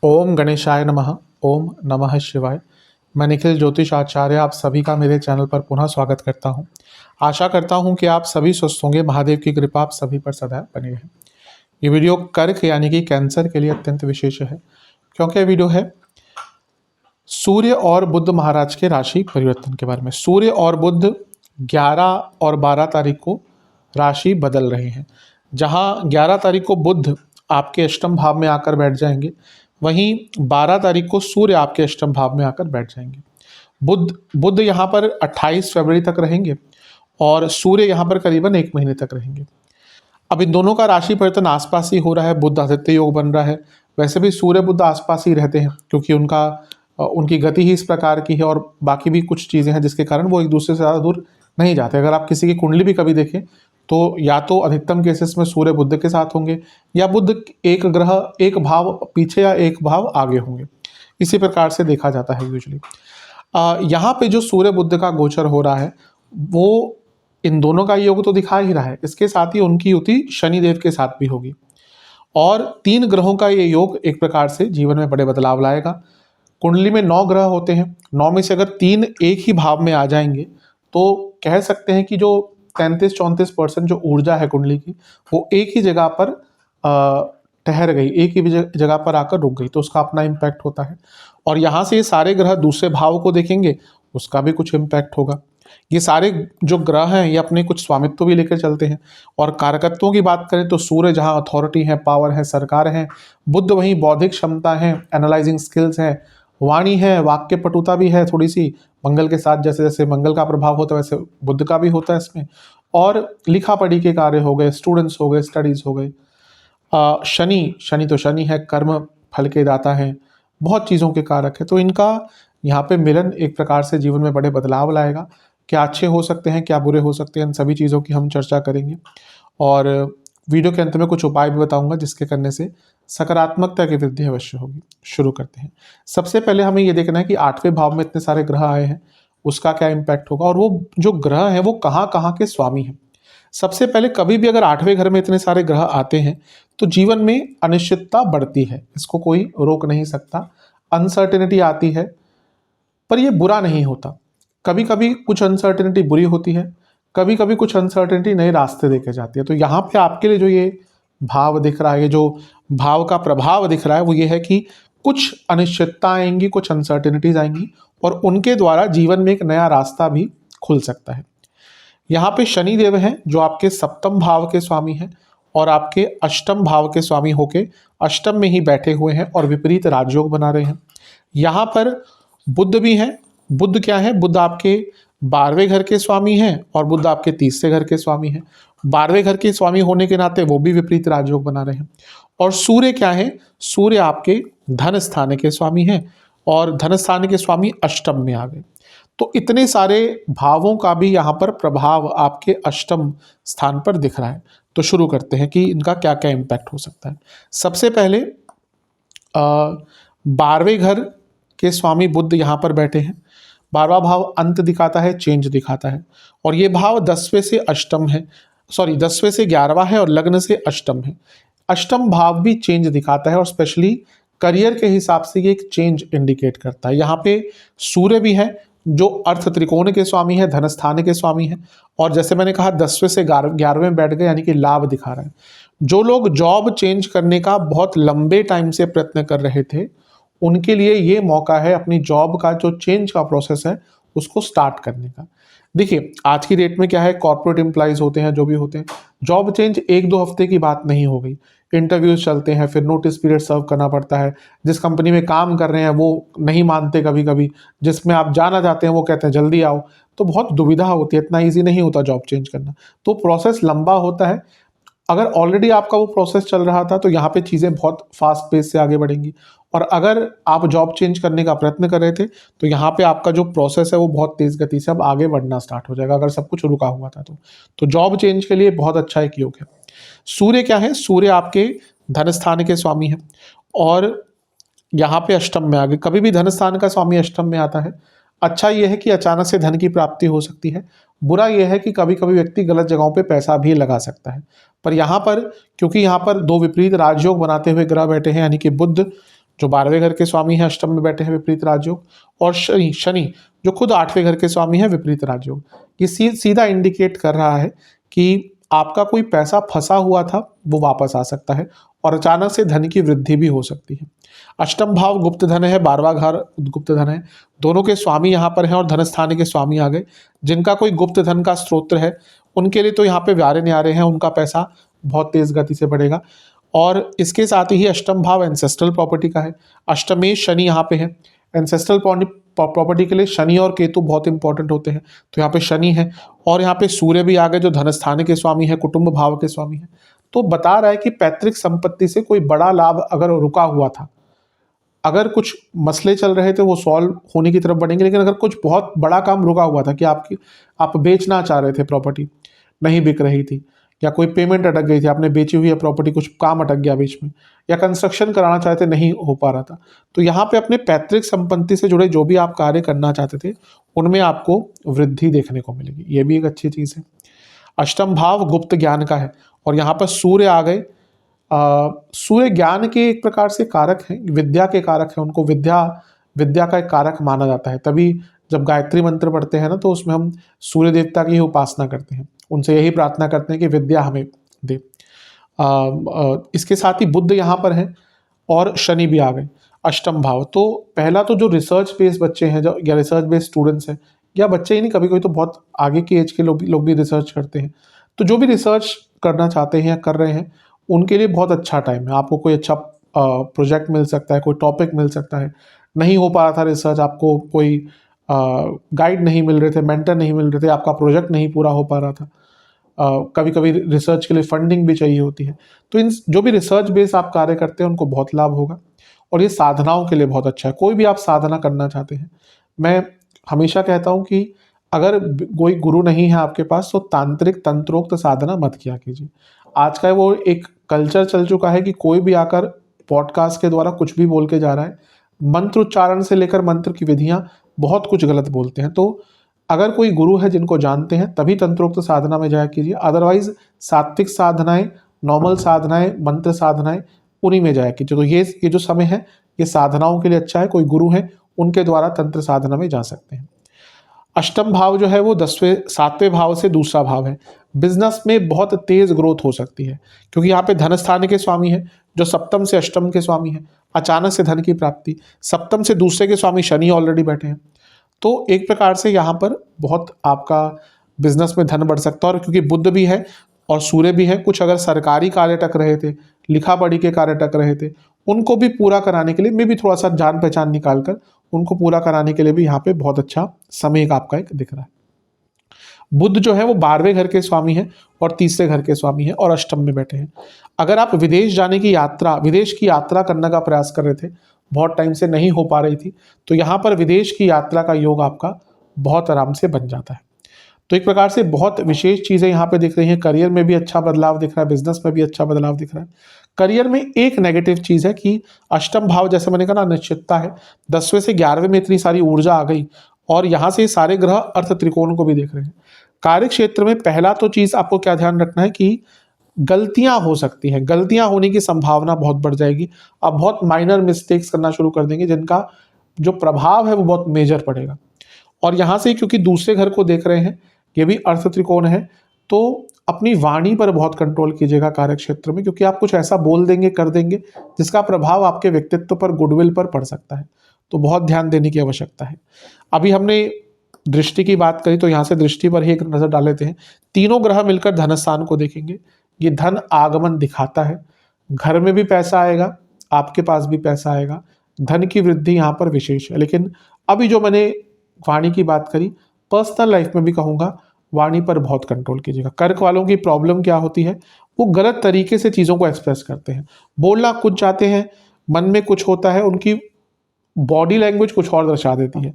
ओम गणेशाय नमः। ओम नमः शिवाय। मैं निखिल ज्योतिष आचार्य आप सभी का मेरे चैनल पर पुनः स्वागत करता हूं। आशा करता हूं कि आप सभी स्वस्थ होंगे। महादेव की कृपा आप सभी पर सदैव बनी रहे। ये वीडियो कर्क यानी कि कैंसर के लिए अत्यंत विशेष है, क्योंकि ये वीडियो है सूर्य और बुध महाराज के राशि परिवर्तन के बारे में। सूर्य और बुध 11 और 12 तारीख को राशि बदल रहे हैं। जहां 11 तारीख को बुध आपके अष्टम भाव में आकर बैठ जाएंगे, वहीं 12 तारीख को सूर्य आपके अष्टम भाव में आकर बैठ जाएंगे। बुध यहाँ पर 28 फरवरी तक रहेंगे और सूर्य यहाँ पर करीबन 1 महीने तक रहेंगे। अब इन दोनों का राशि परिवर्तन आसपास ही हो रहा है। बुध आदित्य योग बन रहा है। वैसे भी सूर्य बुध आसपास ही रहते हैं, क्योंकि उनकी गति ही इस प्रकार की है और बाकी भी कुछ चीज़ें हैं जिसके कारण वो एक दूसरे से ज़्यादा दूर नहीं जाते। अगर आप किसी की कुंडली भी कभी देखें तो या तो अधिकतम केसेस में सूर्य बुध के साथ होंगे, या बुध एक ग्रह एक भाव पीछे या एक भाव आगे होंगे। इसी प्रकार से देखा जाता है यूजुअली। यहाँ पे जो सूर्य बुध का गोचर हो रहा है वो इन दोनों का योग तो दिखा ही रहा है, इसके साथ ही उनकी युति शनिदेव के साथ भी होगी। और 3 ग्रहों का ये योग एक प्रकार से जीवन में बड़े बदलाव लाएगा। कुंडली में 9 ग्रह होते हैं, 9 में से अगर 3 एक ही भाव में आ जाएंगे तो कह सकते हैं कि जो 33-34% जो ऊर्जा है कुंडली की, वो एक ही जगह पर ठहर गई, एक ही जगह पर आकर रुक गई, तो उसका अपना इम्पैक्ट होता है। और यहाँ से ये सारे ग्रह दूसरे भाव को देखेंगे, उसका भी कुछ इम्पैक्ट होगा। ये सारे जो ग्रह हैं ये अपने कुछ स्वामित्व भी लेकर चलते हैं। और कारकत्वों की बात करें तो सूर्य जहाँ अथॉरिटी है, पावर है, सरकार है, बुध वहीं बौद्धिक क्षमता है, एनालाइजिंग स्किल्स है, वाणी है, वाक्य पटुता भी है थोड़ी सी मंगल के साथ। जैसे जैसे मंगल का प्रभाव होता है वैसे बुध का भी होता है इसमें। और लिखा पढ़ी के कार्य हो गए, स्टूडेंट्स हो गए, स्टडीज हो गए। शनि तो शनि है, कर्म फल के दाता है, बहुत चीज़ों के कारक है। तो इनका यहाँ पे मिलन एक प्रकार से जीवन में बड़े बदलाव लाएगा। क्या अच्छे हो सकते हैं, क्या बुरे हो सकते हैं, इन सभी चीज़ों की हम चर्चा करेंगे। और वीडियो के अंत में कुछ उपाय भी बताऊंगा जिसके करने से सकारात्मकता की वृद्धि अवश्य होगी। शुरू करते हैं। सबसे पहले हमें ये देखना है कि 8वें भाव में इतने सारे ग्रह आए हैं, उसका क्या इम्पैक्ट होगा, और वो जो ग्रह हैं वो कहाँ कहाँ के स्वामी हैं। सबसे पहले कभी भी अगर 8वें घर में इतने सारे ग्रह आते हैं तो जीवन में अनिश्चितता बढ़ती है, इसको कोई रोक नहीं सकता। अनसर्टेनिटी आती है, पर ये बुरा नहीं होता। कभी कभी कुछ अनसर्टेनिटी बुरी होती है, कभी कभी कुछ अनसर्टेनिटी नए रास्ते देके जाती है। तो यहाँ पे आपके लिए जो ये भाव दिख रहा है, ये जो भाव का प्रभाव दिख रहा है, वो ये है कि कुछ अनिश्चितता आएंगी, कुछ अनसर्टेनिटीज आएंगी और उनके द्वारा जीवन में एक नया रास्ता भी खुल सकता है। यहाँ पे शनि देव हैं जो आपके 7वें भाव के स्वामी हैं और आपके अष्टम भाव के स्वामी होके अष्टम में ही बैठे हुए हैं और विपरीत राजयोग बना रहे हैं। यहाँ पर बुध भी हैं। बुध क्या है? बुध आपके 12वें घर के स्वामी हैं और बुध आपके 30वें घर के स्वामी हैं। 12वें घर के स्वामी होने के नाते वो भी विपरीत राजयोग बना रहे हैं। और सूर्य क्या है? सूर्य आपके धन स्थान के स्वामी हैं और धन स्थान के स्वामी अष्टम में आ गए। तो इतने सारे भावों का भी यहाँ पर प्रभाव आपके अष्टम स्थान पर दिख रहा है। तो शुरू करते हैं कि इनका क्या क्या इम्पैक्ट हो सकता है। सबसे पहले 12वें घर के स्वामी बुध यहाँ पर बैठे हैं। 12वां भाव अंत दिखाता है, चेंज दिखाता है। और ये भाव 10वें से अष्टम है, 10वें से 11वां है और लग्न से अष्टम है। अष्टम भाव भी चेंज दिखाता है और स्पेशली करियर के हिसाब से ये एक चेंज इंडिकेट करता है। यहाँ पे सूर्य भी है जो अर्थ त्रिकोण के स्वामी है, धन स्थान के स्वामी है। और जैसे मैंने कहा 10वें से 11वें बैठ गए, यानी कि लाभ दिखा रहा है। जो लोग जॉब चेंज करने का बहुत लंबे टाइम से प्रयत्न कर रहे थे, उनके लिए ये मौका है अपनी जॉब का जो चेंज का प्रोसेस है उसको स्टार्ट करने का। देखिए आज की डेट में क्या है, कॉर्पोरेट एम्प्लॉइज होते हैं, जो भी होते हैं, जॉब चेंज 1-2 हफ्ते की बात नहीं हो गई। इंटरव्यूज चलते हैं, फिर नोटिस पीरियड सर्व करना पड़ता है। जिस कंपनी में काम कर रहे हैं वो नहीं मानते कभी कभी, जिसमें आप जाना चाहते हैं वो कहते हैं जल्दी आओ। तो बहुत दुविधा होती है, इतना ईजी नहीं होता जॉब चेंज करना। तो प्रोसेस लंबा होता है। अगर ऑलरेडी आपका वो प्रोसेस चल रहा था तो यहाँ पे चीज़ें बहुत फास्ट पेस से आगे बढ़ेंगी। और अगर आप जॉब चेंज करने का प्रयत्न कर रहे थे तो यहाँ पे आपका जो प्रोसेस है वो बहुत तेज़ गति से अब आगे बढ़ना स्टार्ट हो जाएगा, अगर सब कुछ रुका हुआ था तो जॉब चेंज के लिए बहुत अच्छा एक योग है। सूर्य क्या है? सूर्य आपके धन स्थान के स्वामी हैं और यहाँ पे अष्टम में आ गए। कभी भी धन स्थान का स्वामी अष्टम में आता है, अच्छा ये है कि अचानक से धन की प्राप्ति हो सकती है। बुरा यह है कि कभी कभी व्यक्ति गलत जगहों पे पैसा भी लगा सकता है। पर यहाँ पर क्योंकि यहाँ पर दो विपरीत राजयोग बनाते हुए ग्रह बैठे हैं, यानी कि बुध जो 12वें घर के स्वामी हैं अष्टम में बैठे हैं विपरीत राजयोग, और शनि जो खुद 8वें घर के स्वामी हैं विपरीत राजयोग। ये सीधा इंडिकेट कर रहा है कि आपका कोई पैसा फंसा हुआ था वो वापस आ सकता है और अचानक से धन की वृद्धि भी हो सकती है। अष्टम भाव गुप्त धन है, 12वां घर गुप्त धन है, दोनों के स्वामी यहाँ पर हैं और धन स्थान के स्वामी आ गए। जिनका कोई गुप्त धन का स्रोत है उनके लिए तो यहाँ पे व्यारे न्यारे हैं, उनका पैसा बहुत तेज गति से बढ़ेगा। और इसके साथ ही अष्टम भाव एंसेस्ट्रल प्रॉपर्टी का है, अष्टमेश शनि यहाँ पे है। एंसेस्ट्रल प्रॉपर्टी के लिए शनि और केतु बहुत इंपॉर्टेंट होते हैं, तो यहाँ पे शनि है और यहाँ पे सूर्य भी आ गए जो धन स्थान के स्वामी है, कुटुंब भाव के स्वामी है। तो बता रहा है कि पैतृक संपत्ति से कोई बड़ा लाभ अगर रुका हुआ था, अगर कुछ मसले चल रहे थे वो सॉल्व होने की तरफ बढ़ेंगे, लेकिन अगर कुछ बहुत बड़ा काम रुका हुआ था कि आप बेचना चाह रहे थे, प्रॉपर्टी नहीं बिक रही थी, या कोई पेमेंट अटक गई थी, आपने बेची हुई है प्रॉपर्टी, कुछ काम अटक गया बीच में, या कंस्ट्रक्शन कराना चाहते नहीं हो पा रहा था, तो यहाँ पे अपने पैतृक संपत्ति से जुड़े जो भी आप कार्य करना चाहते थे उनमें आपको वृद्धि देखने को मिलेगी। ये भी एक अच्छी चीज़ है। अष्टम भाव गुप्त ज्ञान का है और यहाँ पर सूर्य आ गए। सूर्य ज्ञान के एक प्रकार से कारक हैं, विद्या के कारक हैं, उनको विद्या का एक कारक माना जाता है। तभी जब गायत्री मंत्र पढ़ते हैं ना तो उसमें हम सूर्य देवता की ही उपासना करते हैं, उनसे यही प्रार्थना करते हैं कि विद्या हमें दे। इसके साथ ही बुध यहाँ पर हैं और शनि भी आ गए अष्टम भाव। तो पहला तो जो रिसर्च बेस्ड बच्चे हैं जो या रिसर्च बेस्ड स्टूडेंट्स हैं, या बच्चे ही नहीं, कभी कभी तो बहुत आगे की एज के लोग भी रिसर्च करते हैं, तो जो भी रिसर्च करना चाहते हैं या कर रहे हैं उनके लिए बहुत अच्छा टाइम है। आपको कोई अच्छा प्रोजेक्ट मिल सकता है, कोई टॉपिक मिल सकता है, नहीं हो पा रहा था रिसर्च, आपको कोई गाइड नहीं मिल रहे थे, मेंटर नहीं मिल रहे थे, आपका प्रोजेक्ट नहीं पूरा हो पा रहा था, कभी कभी रिसर्च के लिए फंडिंग भी चाहिए होती है, तो इन जो भी रिसर्च बेस्ड आप कार्य करते हैं उनको बहुत लाभ होगा। और ये साधनाओं के लिए बहुत अच्छा है। कोई भी आप साधना करना चाहते हैं, मैं हमेशा कहता हूँ कि अगर कोई गुरु नहीं है आपके पास तो तांत्रिक तंत्रोक्त साधना मत किया कीजिए। आज का वो एक कल्चर चल चुका है कि कोई भी आकर पॉडकास्ट के द्वारा कुछ भी बोल के जा रहा है, मंत्र उच्चारण से लेकर मंत्र की विधियां बहुत कुछ गलत बोलते हैं। तो अगर कोई गुरु है जिनको जानते हैं तभी तंत्रोक्त साधना में जाया कीजिए, अदरवाइज सात्विक साधनाएं, नॉर्मल साधनाएं, मंत्र साधनाएं उन्हीं में जाया कीजिए। तो ये जो समय है ये साधनाओं के लिए अच्छा है। कोई गुरु है उनके द्वारा तंत्र साधना में जा सकते हैं। अष्टम भाव जो है वो 7वें भाव से दूसरा भाव है। बिजनेस में बहुत तेज ग्रोथ हो सकती है क्योंकि यहाँ पे धन स्थान के स्वामी है जो सप्तम से अष्टम के स्वामी है। अचानक से धन की प्राप्ति, सप्तम से दूसरे के स्वामी शनि ऑलरेडी बैठे हैं, तो एक प्रकार से यहाँ पर बहुत आपका बिजनेस में धन बढ़ सकता है। और क्योंकि बुध भी है और सूर्य भी है, कुछ अगर सरकारी कार्य टक रहे थे, लिखा पढ़ी के कार्य टक रहे थे, उनको भी पूरा कराने के लिए मैं भी थोड़ा सा जान पहचान निकाल कर उनको पूरा कराने के लिए भी यहाँ पे बहुत अच्छा समय का आपका एक दिख रहा है। बुध जो है वो 12वें घर के स्वामी है और तीसरे घर के स्वामी है और अष्टम में बैठे हैं। अगर आप विदेश जाने की यात्रा, विदेश की यात्रा करने का प्रयास कर रहे थे, बहुत टाइम से नहीं हो पा रही थी, तो यहाँ पर विदेश की यात्रा का योग आपका बहुत आराम से बन जाता है। तो एक प्रकार से बहुत विशेष चीज़ें यहाँ पे दिख रही हैं। करियर में भी अच्छा बदलाव दिख रहा है, बिजनेस में भी अच्छा बदलाव दिख रहा है। करियर में एक नेगेटिव चीज़ है कि अष्टम भाव, जैसे मैंने कहा ना, अनिश्चितता है। 10वें से 11वें में इतनी सारी ऊर्जा आ गई और यहाँ से सारे ग्रह अर्थ त्रिकोण को भी देख रहे हैं। कार्य क्षेत्र में पहला तो चीज़ आपको क्या ध्यान रखना है कि गलतियां हो सकती हैं, गलतियां होने की संभावना बहुत बढ़ जाएगी। आप बहुत माइनर मिस्टेक्स करना शुरू कर देंगे जिनका जो प्रभाव है वो बहुत मेजर पड़ेगा। और यहाँ से क्योंकि दूसरे घर को देख रहे हैं, ये भी अर्थ त्रिकोण है, तो अपनी वाणी पर बहुत कंट्रोल कीजिएगा कार्य क्षेत्र में, क्योंकि आप कुछ ऐसा बोल देंगे, कर देंगे जिसका प्रभाव आपके व्यक्तित्व पर, गुडविल पर पड़ सकता है। तो बहुत ध्यान देने की आवश्यकता है। अभी हमने दृष्टि की बात करी तो यहाँ से दृष्टि पर ही एक नजर डाल लेते हैं। तीनों ग्रह मिलकर धनस्थान को देखेंगे, ये धन आगमन दिखाता है। घर में भी पैसा आएगा, आपके पास भी पैसा आएगा, धन की वृद्धि यहाँ पर विशेष है। लेकिन अभी जो मैंने वाणी की बात करी, पर्सनल लाइफ में भी कहूँगा वाणी पर बहुत कंट्रोल कीजिएगा। कर्क वालों की प्रॉब्लम क्या होती है, वो गलत तरीके से चीज़ों को एक्सप्रेस करते हैं, बोलना कुछ चाहते हैं, मन में कुछ होता है, उनकी बॉडी लैंग्वेज कुछ और दर्शा देती है।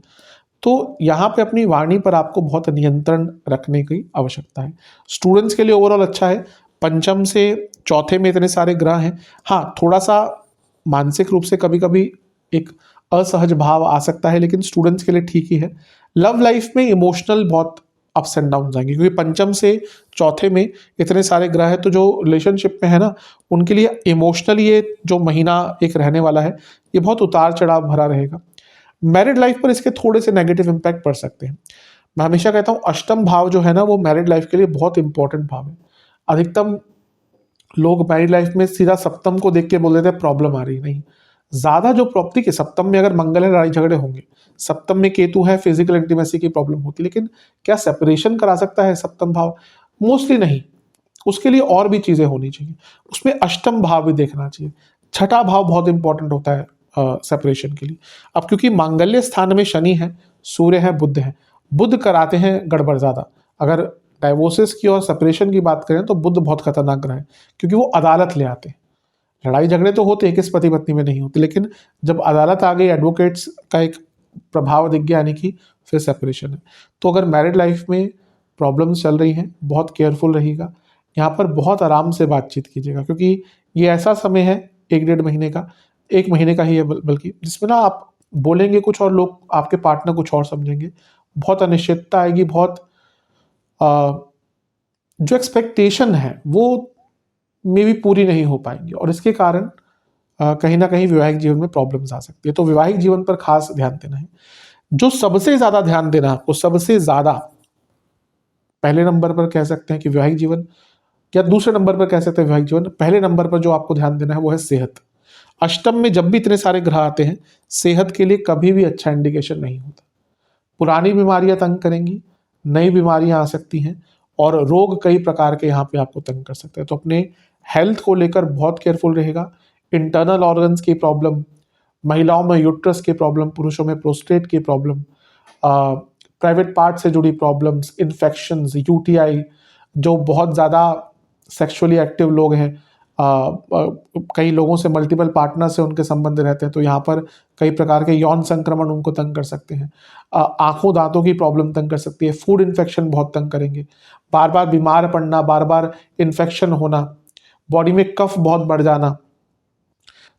तो यहाँ पे अपनी वाणी पर आपको बहुत नियंत्रण रखने की आवश्यकता है। स्टूडेंट्स के लिए ओवरऑल अच्छा है। पंचम से चौथे में इतने सारे ग्रह हैं, हाँ थोड़ा सा मानसिक रूप से कभी कभी एक असहज भाव आ सकता है, लेकिन स्टूडेंट्स के लिए ठीक ही है। लव लाइफ में इमोशनल बहुत अप्स एंड डाउन आएंगे, क्योंकि पंचम से चौथे में इतने सारे ग्रह हैं, तो जो रिलेशनशिप में है ना, उनके लिए इमोशनली ये जो महीना एक रहने वाला है, ये बहुत उतार चढ़ाव भरा रहेगा। मैरिड लाइफ पर इसके थोड़े से नेगेटिव इम्पैक्ट पड़ सकते हैं। मैं हमेशा कहता हूँ अष्टम भाव जो है ना, वो मैरिड लाइफ के लिए बहुत इंपॉर्टेंट भाव है। अधिकतम लोग मैरिड लाइफ में सीधा सप्तम को देख के बोल देते हैं प्रॉब्लम आ रही, नहीं, ज्यादा जो प्रॉपर्टी के सप्तम में अगर मंगल है, लड़ाई झगड़े होंगे। सप्तम में केतु है, फिजिकल इंटीमेसी की प्रॉब्लम होती है। लेकिन क्या सेपरेशन करा सकता है सप्तम भाव? मोस्टली नहीं। उसके लिए और भी चीजें होनी चाहिए, उसमें अष्टम भाव भी देखना चाहिए। छठा भाव बहुत इंपॉर्टेंट होता है सेपरेशन के लिए। अब क्योंकि मांगल्य स्थान में शनि है, सूर्य है, बुध है, बुध कराते हैं गड़बड़ ज्यादा। अगर डाइवोर्सेस की और सेपरेशन की बात करें तो बुध बहुत खतरनाक ग्रह है, क्योंकि वो अदालत ले आते हैं। लड़ाई झगड़े तो होते हैं, किस पति पत्नी में नहीं होते, लेकिन जब अदालत आ गई, एडवोकेट्स का एक प्रभाव दिख गया, यानी कि फिर सेपरेशन है। तो अगर मैरिड लाइफ में प्रॉब्लम्स चल रही हैं, बहुत केयरफुल रहिएगा। यहाँ पर बहुत आराम से बातचीत कीजिएगा, क्योंकि ये ऐसा समय है 1-1.5 महीने का, 1 महीने का ही है बल्कि, जिसमें ना आप बोलेंगे कुछ और लोग आपके पार्टनर कुछ और समझेंगे। बहुत अनिश्चितता आएगी, बहुत जो एक्सपेक्टेशन है वो में भी पूरी नहीं हो पाएंगी, और इसके कारण कहीं ना कहीं वैवाहिक जीवन में प्रॉब्लम्स आ सकती है। तो वैवाहिक जीवन पर खास ध्यान देना है। जो सबसे ज्यादा ध्यान देना है आपको, सबसे ज्यादा पहले नंबर पर कह सकते हैं कि वैवाहिक जीवन, या दूसरे नंबर पर कह सकते हैं वैवाहिक जीवन, पहले नंबर पर जो आपको ध्यान देना है वो है सेहत। अष्टम में जब भी इतने सारे ग्रह आते हैं, सेहत के लिए कभी भी अच्छा इंडिकेशन नहीं होता। पुरानी बीमारियां तंग करेंगी, नई बीमारियां आ सकती हैं, और रोग कई प्रकार के यहाँ पे आपको तंग कर सकते हैं। तो अपने हेल्थ को लेकर बहुत केयरफुल रहेगा। इंटरनल ऑर्गन्स की प्रॉब्लम, महिलाओं में यूट्रस की प्रॉब्लम, पुरुषों में प्रोस्टेट की प्रॉब्लम, प्राइवेट पार्ट से जुड़ी प्रॉब्लम्स, इन्फेक्शंस, यूटीआई, जो बहुत ज़्यादा सेक्सुअली एक्टिव लोग हैं, कई लोगों से मल्टीपल पार्टनर से उनके संबंध रहते हैं, तो यहाँ पर कई प्रकार के यौन संक्रमण उनको तंग कर सकते हैं। आंखों दांतों की प्रॉब्लम तंग कर सकती है। फूड इन्फेक्शन बहुत तंग करेंगे, बार बार बीमार पड़ना, बार बार इन्फेक्शन होना, बॉडी में कफ बहुत बढ़ जाना,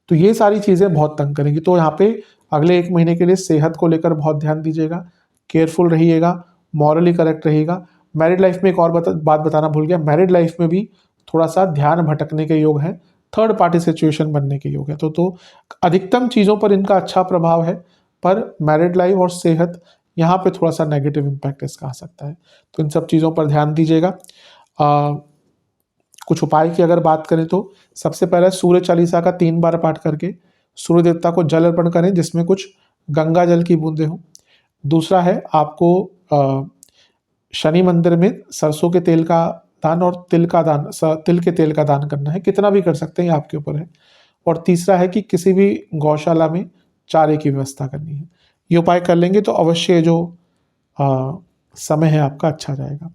तो ये सारी चीज़ें बहुत तंग करेंगी। तो यहाँ पे अगले 1 महीने के लिए सेहत को लेकर बहुत ध्यान दीजिएगा, केयरफुल रहिएगा, मॉरली करेक्ट रहिएगा। मैरिड लाइफ में एक और बात बताना भूल गया, मैरिड लाइफ में भी थोड़ा सा ध्यान भटकने के योग है, थर्ड पार्टी सिचुएशन बनने के योग है। तो अधिकतम चीज़ों पर इनका अच्छा प्रभाव है, पर मैरिड लाइफ और सेहत यहाँ पे थोड़ा सा नेगेटिव इम्पैक्ट इसका आ सकता है। तो इन सब चीज़ों पर ध्यान दीजिएगा। कुछ उपाय की अगर बात करें तो सबसे पहले सूर्य चालीसा का 3 बार पाठ करके सूर्य देवता को जल अर्पण करें, जिसमें कुछ गंगा जल की बूंदें हों। दूसरा है आपको शनि मंदिर में सरसों के तेल का दान और तिल के तेल का दान करना है, कितना भी कर सकते हैं, ये आपके ऊपर है। और तीसरा है कि किसी भी गौशाला में चारे की व्यवस्था करनी है। ये उपाय कर लेंगे तो अवश्य जो समय है आपका अच्छा जाएगा।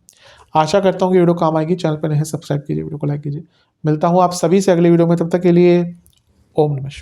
आशा करता हूँ कि वीडियो काम आएगी। चैनल पर नए हैं, सब्सक्राइब कीजिए, वीडियो को लाइक कीजिए। मिलता हूँ आप सभी से अगले वीडियो में, तब तक के लिए ओम नमः शिवाय।